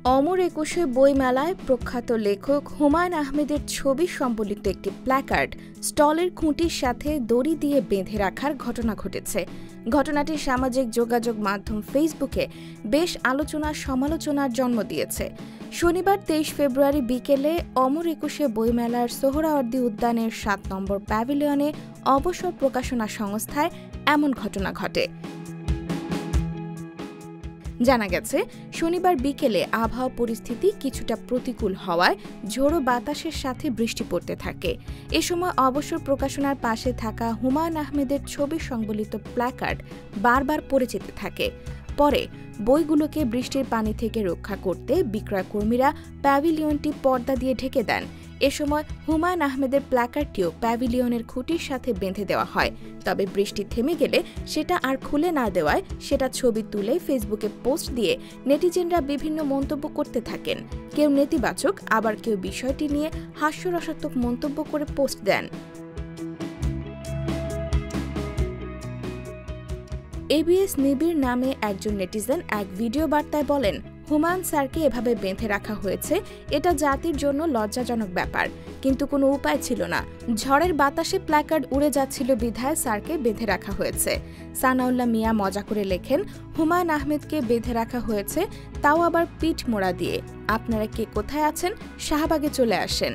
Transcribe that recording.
অমর একুশে বইমেলায় প্রখ্যাত লেখক হুমায়ূন আহমেদের ছবি সম্বলিত একটি প্ল্যাকার্ড স্টলের খুঁটির সাথে দড়ি দিয়ে বেঁধে রাখার ঘটনা ঘটেছে। ঘটনাটি সামাজিক যোগাযোগ মাধ্যম ফেসবুকে বেশ সমালোচনার জন্ম দিয়েছে। শনিবার ২৩ ফেব্রুয়ারি বিকেলে অমর একুশে বইমেলার সোহরাওয়ার্দী উদ্যানের ৭ নম্বর প্যাভিলিয়নে অবসর প্রকাশনা সংস্থায় এমন ঘটনা ঘটে। জানা গেছে, শনিবার বিকেলে আবহাওয়া পরিস্থিতি কিছুটা প্রতিকূল হওয়ায় ঝোড়ো বাতাসের সাথে বৃষ্টি পড়তে থাকে। এ সময় অবসর প্রকাশনার পাশে থাকা হুমায়ূন আহমেদের ছবি সংবলিত প্ল্যাকার্ড বারবার পড়ে যেতে থাকে। পরে বইগুলোকে বৃষ্টির পানি থেকে রক্ষা করতে বিক্রয়কর্মীরা প্যাভিলিয়নটি পর্দা দিয়ে ঢেকে দেন। এ সময় হুমায়ূন আহমেদের প্ল্যাকার্ডটিও প্যাভিলিয়নের খুঁটির সাথে বেঁধে দেওয়া হয়। তবে বৃষ্টি থেমে গেলে সেটা আর খুলে না দেওয়ায় সেটা ছবি তুলে ফেসবুকে পোস্ট দিয়ে নেটিজেনরা বিভিন্ন মন্তব্য করতে থাকেন। কেউ নেতিবাচক, আবার কেউ বিষয়টি নিয়ে হাস্যরসাত্মক মন্তব্য করে পোস্ট দেন। এবিএস নিবিড় নামে একজন নেটিজেন এক ভিডিও বার্তায় বলেন, হুমায়ূন স্যারকে এভাবে বেঁধে রাখা হয়েছে, এটা জাতির জন্য লজ্জাজনক ব্যাপার, কিন্তু কোনো উপায় ছিল না। ঝড়ের বাতাসে প্ল্যাকার্ড উড়ে যাচ্ছিল বিধায় স্যারকে বেঁধে রাখা হয়েছে। সানাউল্লাহ মিয়া মজা করে লেখেন, হুমায়ূন আহমেদকে বেঁধে রাখা হয়েছে, তাও আবার পিঠ মোড়া দিয়ে। আপনারা কে কোথায় আছেন? শাহবাগে চলে আসেন।